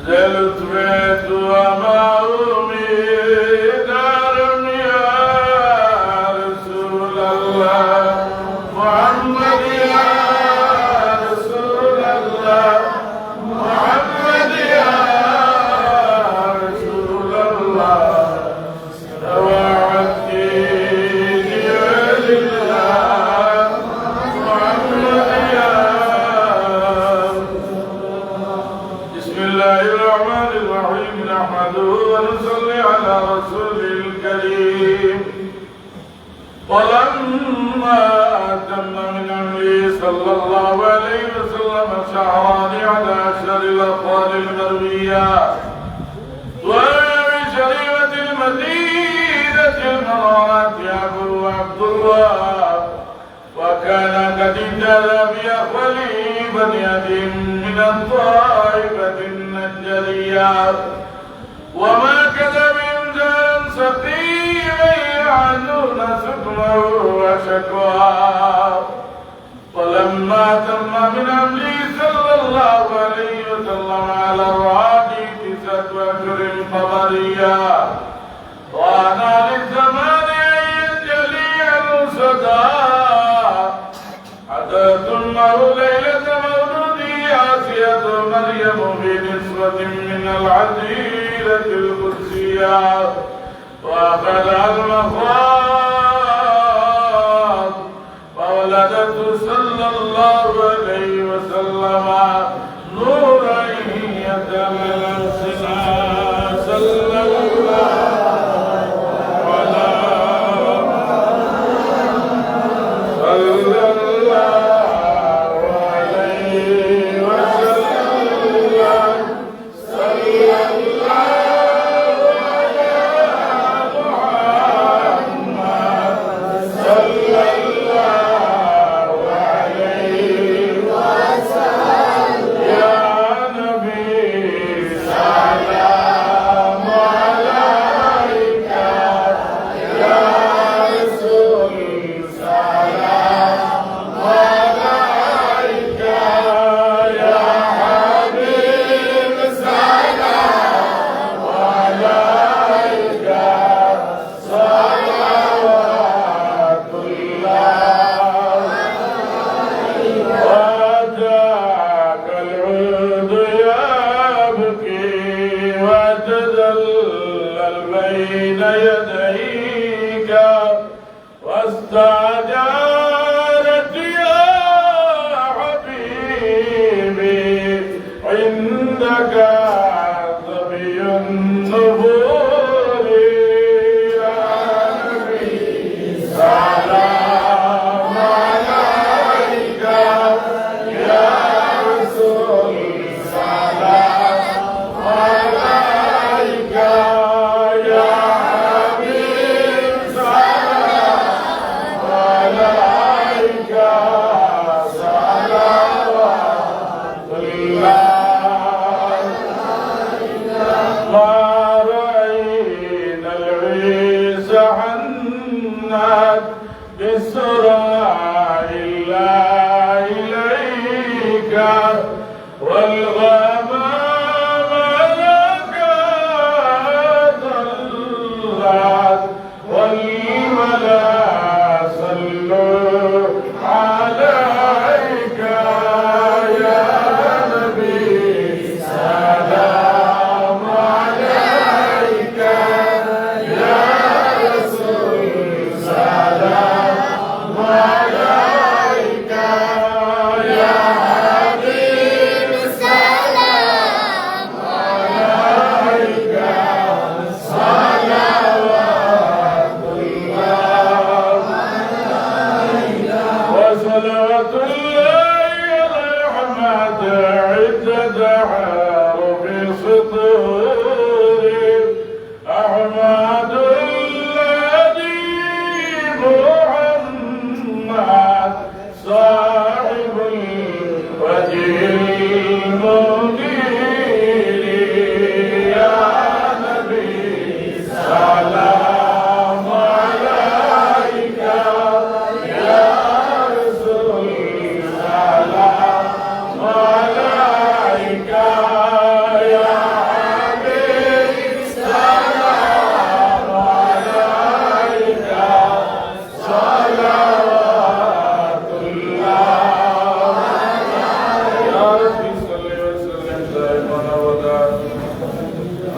زلت بيت وما أميد أرمي يا رسول الله محمد يا رسول الله محمد يا رسول الله توعدتني لله محمد يا بسم الله الرحمن الرحيم نحمده ونصلي على رسوله الكريم ولما أتم من أمره صلى الله عليه وسلم شهران على أشهر الأقوال المرويات وفي شريعة المدينة المنورة أبو عبد الله وكان قد انجلى بأخوله بني أدم من الطائفة النجرية وما كذب إنسان سقيما يعنون سكمه وشكواه ولما تم من أمره صلى الله عليه وسلم على الرعاد 9 أشهر قمرية وأنا للزمان أن ينجلي الصدى حدث معه ليلة مولوده آسية مريم بنسوة من العزيرة القدسية وأخذها المخاض فولدته صلى الله عليه وسلم نورا يتمثل صلى الله بين يديك واستعجلت يا حبيبي عندك ظبي النبور يا نبي سلام عليك يا رسول سلام عليك يا حبيب سلام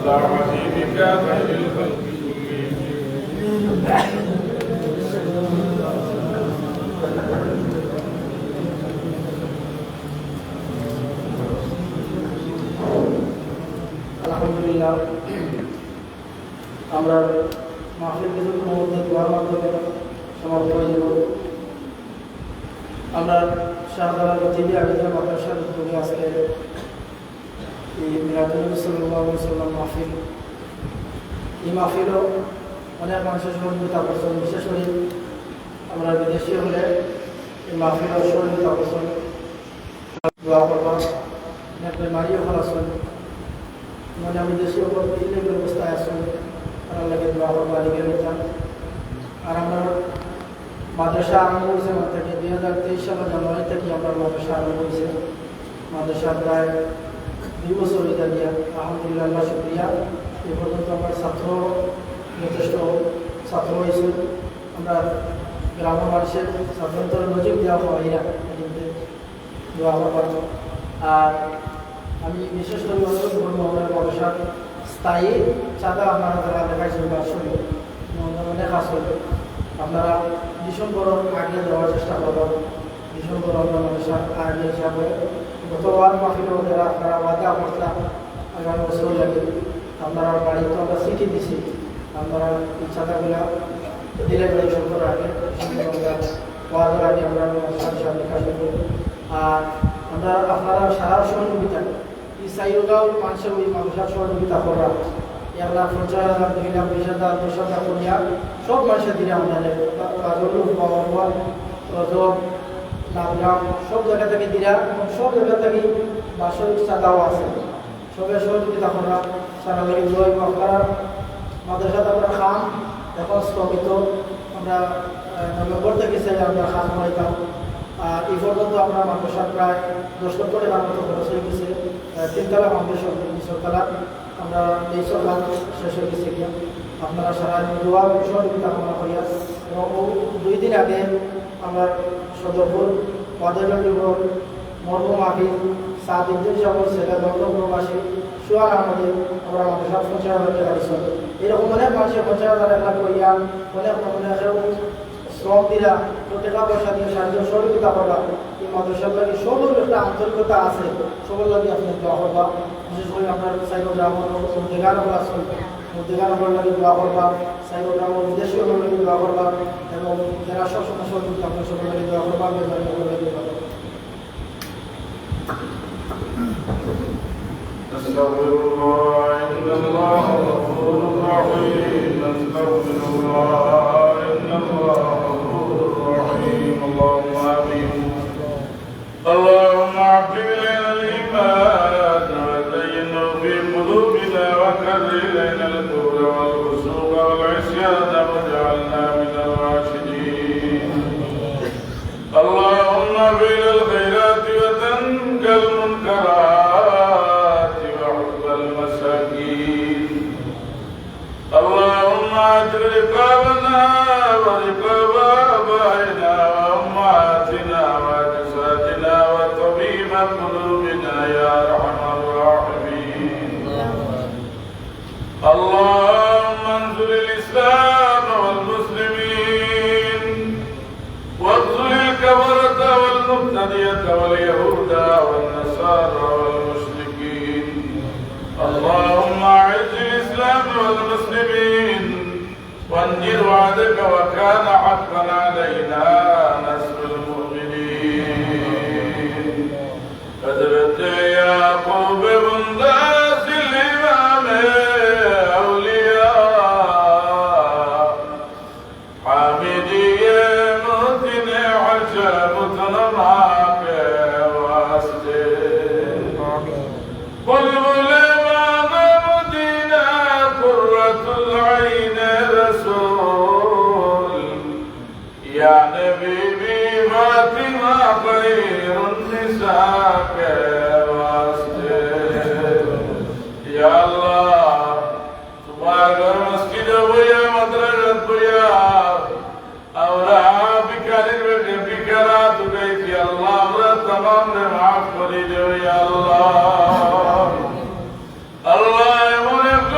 على حبيبك خير الخلق আলহামদুলিল্লাহ আমরা মাহফিল কিছুক্ষণের মধ্যে দোয়ার মাধ্যমে সমাপ্ত হয়ে যাব। আমরা শাহজালাল লতিফি আবিদা মাদ্রাসার উদ্যোগে আজকে এই মিলাদুল নবী সাল্লাল্লাহু আলাইহি ওয়াসাল্লাম মাহফিল, এই মাহফিলও অনেক মানুষের সহযোগিতা করছেন। বিশেষ করে আমরা বিদেশি হলে এই মাহফিলের সহযোগিতা করছেন, দোয়া করবা অনেক বেমারিও ফলাচ্ছেন, মানে আমি দেশীয় ইলেক ব্যবস্থায় আসুন তারা লাগে দোয়া করবা লিখে নিতাম। আর আমরা মাদ্রাসা আরম্ভ হয়েছে থেকে 2023 সালের জানুয়ারি থেকে আমরা মাদ্রাসা আরম্ভ হয়েছে। মাদ্রাসা প্রায় 2 বছর হয়ে যায়। আলহামদুলিল্লাহ শুক্রিয়া। এ পর্যন্ত আমরা ছাত্র যথেষ্ট ছাত্র হয়েছে। আমরা গ্রাম মানুষের ছাত্রদের নজির দেওয়া হয় না দোয়া করবার। আর আমি বিশেষ করে অনুরোধ করবো আমরা মাদ্রাসার স্থায়ী চাঁদা আপনারা যারা দেখাইছেন বা আসলে অনেক আসলে আপনারা ডিসেম্বরের আগে দেওয়ার চেষ্টা করবেন। ডিসেম্বর আমরা মাদ্রাসার আগে হিসাবে গতবার মাহফিলের যারা আপনারা ওয়াদা করতাম আগামী বছর লাগে আপনারা বাড়িতে আমরা চিঠি দিছি, আপনারা এই চাঁদাগুলা দিলে ডিসেম্বরের আগে ওয়াদার আগে আমরা মাদ্রাসার সামনে কাজ করব। আর আমরা আপনারা সারা সহযোগিতা ইসাইগাঁও মানুষের ওই মানুষের সহযোগিতা করা 1,50,000 2,00,000 20,000 10,000 করিয়া সব মানুষের দিনে আমাদের নামগ্রাম সব জায়গা থেকে দিরা সব জায়গা থেকে বাসর চাঁদাও আছে। সবের সহযোগিতা করা সারা লাগে জয় আপনারা মাদ্রাসাতে আমরা খান এখন স্থগিত আমরা নভেম্বর থেকে চাই আমরা খান করাইতাম। আর এই পর্যন্ত আমরা মাদ্রাসা প্রায় 10 লক্ষ টাকার মতো খরচ হয়ে গেছে। 3তলা ফাউন্ডেশন 2তলা আমরা 23 লাখ শেষ হয়ে গেছে গিয়া। আপনারা সারা দোয়া সহযোগিতা কামনা করিয়া এবং 2 দিন আগে আমরা সদরপুর ওয়াদাগঞ্জ মরহুম আফিজ সাদিউদ্দিন সাহেব ছেলে দক্ষিণ প্রবাসী সোহাগ আহমদের আমরা মাদ্রাসা 50,000 টাকা দিচ্ছেন। এরকম অনেক মানুষের 50,000 টাকা করিয়া অনেক শ্রম দিলা টাকা পয়সা দিয়ে সাহায্য সহযোগিতা করবা। এই মাদ্রাসার লাগে সবার একটা আন্তরিকতা আছে, সবার লাগে আপনি দোয়া করবা। বিশেষ করে আপনার সাইকেল গ্রামের মধ্যেগানগুলো আসুন মধ্যেগানগুলোর লাগে দোয়া করবা, সাইকেল গ্রামের উদ্দেশ্যের লাগে দোয়া করবা এবং যারা সবসময় সহযোগিতা আপনার সবার লাগে দোয়া করবা। أستغفر الله إن الله غفور رحيم. أستغفر الله إن الله غفور رحيم. اللهم آمين. اللهم أعطِ لنا الإيمان وزينه في قلوبنا وكره إلينا الكفر والفسوق والعصيان واجعلنا من الراشدين. اللهم فعل الخيرات وترك المنكرات وحب المساكين. اللهم اجر رقابنا ورقاب آبائنا وأمهاتنا وأجسادنا وطبيب قلوبنا يا أرحم الراحمين. اللهم انصر الإسلام والمسلمين واخذل الكفرة والمبتدئة واليهود والنصارى والمشركين. اللهم أعز الإسلام والمسلمين وانجر وعدك وكان حقا علينا نصر المؤمنين. قدرت يعقوب بن داس الإمام أولياء حامدي متن عجب معك واسطه بلبل مدينة قرة العين رسول يا نبي فاطمة خير النساء واسطه. يا الله تبارك المسجد ويا مدرسة ويا أورا بكرات بيت يا الله تمام معاف يا الله. الله يمنك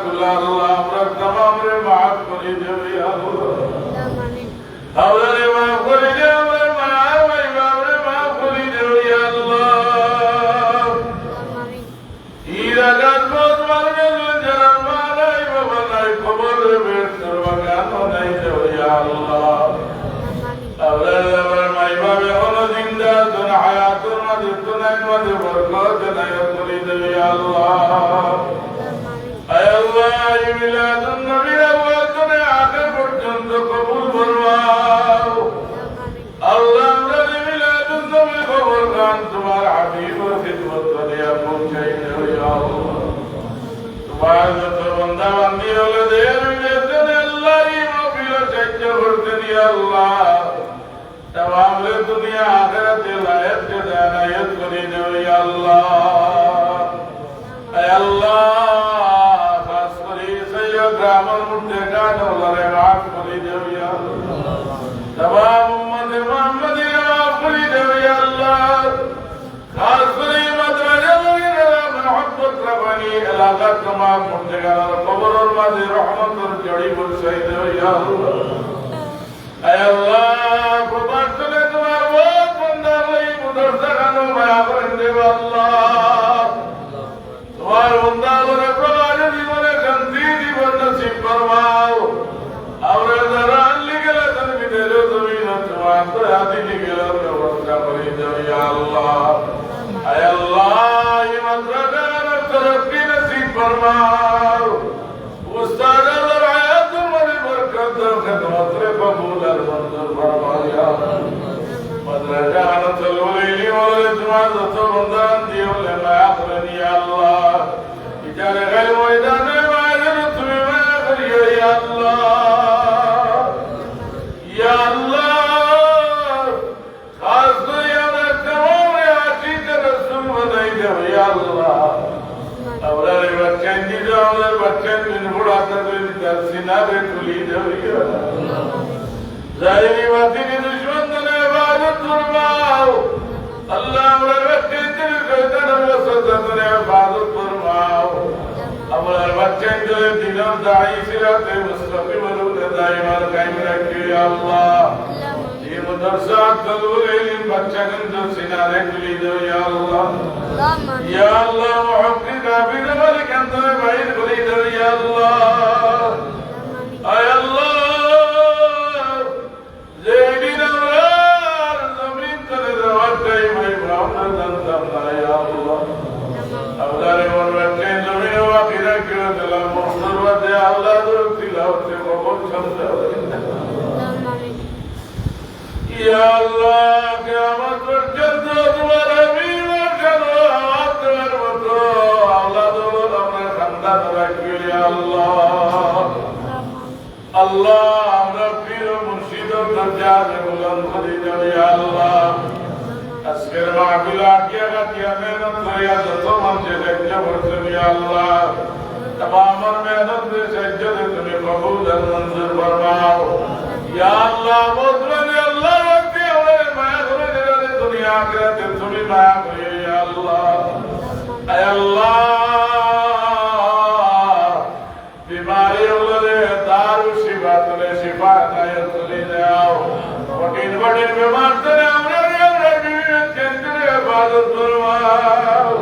কুল্লা আল্লাহ আমরা तमाम রে maaf করে দেও ইয়া আল্লাহ আল্লাহরে maaf করে দেও আমরা মা ভাই বাবারে maaf করে দেও ইয়া আল্লাহ ইরাগাত মত মারবে যারা মারাই বাবা নাই খবর বের করবা গান নাই দেও ইয়া আল্লাহ আল্লাহরে আমার মাই বাবা হলো জিন্দা জন হায়াতুর মাঝে দুনিয়ার মাঝে বরকত নাই করে দেও ইয়া আল্লাহ আয় আল্লাহ এই মিলাদুন নবীর আওয়াজ করে আখের পর্যন্ত কবুল ফরমাও আল্লাহ আমরা এই মিলাদুন নবীর খবর গান তোমার হাবিবের খিদমত করে পৌঁছাই দাও ইয়া আল্লাহ তোমার যত বান্দা বান্দি হলো দেন দেন আল্লাহর মাহফিল সাহায্য করতেন ইয়া আল্লাহ तमाम रे दुनिया आखिरत लायक के दानायत करे दो या अल्लाह ऐ अल्लाह खास करे सैयद ग्रामर मुद्दे का डोलरे माफ करे दो या अल्लाह तमाम उम्मत मोहम्मद माफ करे दो या अल्लाह खास करे मदरजा वगैरह मोहब्बत रबानी इलाका तमाम मुद्दे का कब्र और मादे रहमत और जड़ी बरसाई दो या अल्लाह ऐ अल्लाह প্রবাসনে তোমার ওয়াজ বন্দা লই মুদরসা খানো মায়া করেন দেব আল্লাহ তোমার বন্দা বলে প্রবাসে জীবনে শান্তি জীবন নসিব ফরমাও আমরা যারা আল্লি গেলে তুমি বিদেরে জমিন তোমার দয়া দিলি গেলে ব্যবস্থা করে দাও ইয়া আল্লাহ ऐ अल्लाह ये মাদ্রাসার তরফি নসিব ফরমাও উস্তাদ और आयत में बरकत और खिदमत रे कबूल और मंजूर फरमाया मदरजा नसलुली और जमात तो बंदान दियो ले माया करनी या अल्लाह इजारे गैर मैदान में मायर तुम्हें माया करियो या अल्लाह या अल्लाह खास तो या तमाम आशिक रसूल बनाई दे या अल्लाह अवरे बच्चन जी जो अवरे बच्चन दिन बुढ़ा तक दर्शिना रे खुली दविया जाहिरी वादी की दुश्मन ने इबादत फरमाओ अल्लाह अवरे बच्चन तेरे शैतान वसवसत ने इबादत फरमाओ अवरे बच्चन जो दिनों दाई सिराते मुस्तकीम रूह दाइमा कायम रखियो या अल्लाह ये मदरसा तलबुल इल्म बच्चन जो सिनारे खुली दो या अल्लाह या अल्लाह मुहब्बिक आबिद मलिक अंत बाइद खुली दो या अल्लाह ऐ अल्लाह जेदिन अमरार जमीन तले दवाते मैं ब्राह्मण दंता या अल्लाह अवदारे और बच्चे जमीन वाकिरा क्यों दिला मुस्तर वदे अल्लाह दो तिलावत को बहुत समझा या अल्लाह क़यामत पर्यंत तुम्हारा मीर करो हाथ में मतो औलाद और अपना खानदान रखियो या अल्लाह अल्लाह हमरा पीर मुर्शिद और दर्जा में बुलंद कर दो या अल्लाह अस्कर महफिल आकिया का किया मेहनत किया तो हमसे देखने पड़ते या अल्लाह तमाम मेहनत से सज्जद तुम्हें कबूल और मंजूर फरमाओ या अल्लाह मुद्दे अल्लाह रखते हुए माया करे दे दुनिया के तुम्हें माया करे या अल्लाह ऐ अल्लाह बीमारी वाले दारू शिफा तुले शिफा नाय तुले जाओ कठिन कठिन बीमार से हमरे बीवी के इबादत फरमाओ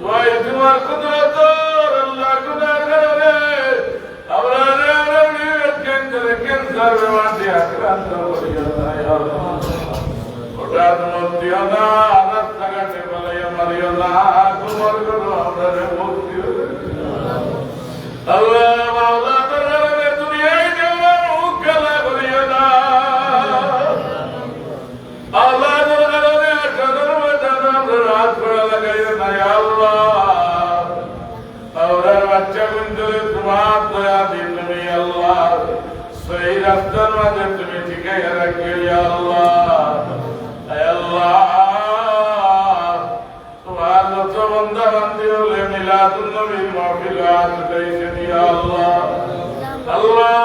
दुआ तुम्हार कुदरत और अल्लाह खुदा करे हमरा कैंसर बीमारी आक्रांत हो गया या अल्लाह ओटा तुम दियो ना रास्ता काटे वाले मरियो ना तुमर को हमरा मुक्ति अल्लाह मौला तेरे दुनिया के मुकला करियो ना अल्लाह तेरे कदर में जाना रात पड़ा लगायो ना या अल्लाह और बच्चा गुंजले तुम्हारा दया दिन में अल्लाह सही रास्ता में तुम्हें ठिकाए रखियो या अल्लाह ऐ अल्लाह तुम्हारा तो बंदा बंदी होले मिलादुन नबी महफिल आज कैसे दिया अल्लाह अल्लाह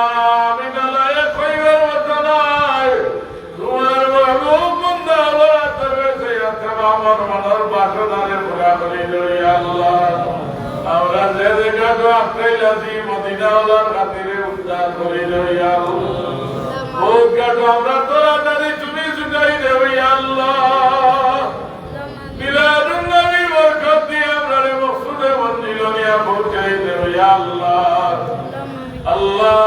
बिना लायक कोई वतनाय तुम्हारे महबूब बंदा अल्लाह तरह से तमाम और मनर बाशदारे पूरा कर दो या अल्लाह और दे का दुआ আখরাইলাছি মদিনা ওয়ালার খাতিরে উদ্ধার করে দাও ইয়া আল্লাহ ভোগ কাটো আমরা তাড়াতাড়ি তুমি জুগাই দেও ইয়া আল্লাহ মিলাদুন নবী বরকত দিয়ে আমরা মকসুদে মঞ্জিল নিয়া পৌঁছাই দেও ইয়া আল্লাহ আল্লাহ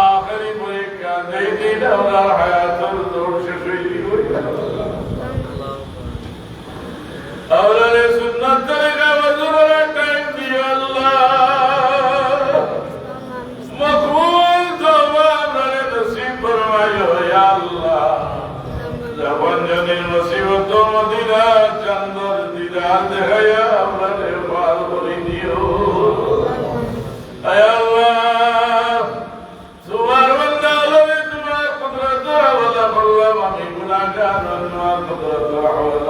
আখেরি পরীক্ষা দেই দিন আমরা হায়াতুল দৌড় শেষ হইলি আওলারে সুন্নাত তরিকা ওযুরের টাইম দিও আল্লাহ মকবুল তওবা আমরা নসিব ফরমাইও ইয়া আল্লাহ যখন জনের মুসিবত মদিনা চন্দর দিদার দেখায়া আমরা পার করে দিও আয় আল্লাহ তোমার বান্দা হলে তোমার কুদরত ওয়ালা বললাম আমি গুনাহগার তোমার কুদরত ওয়ালা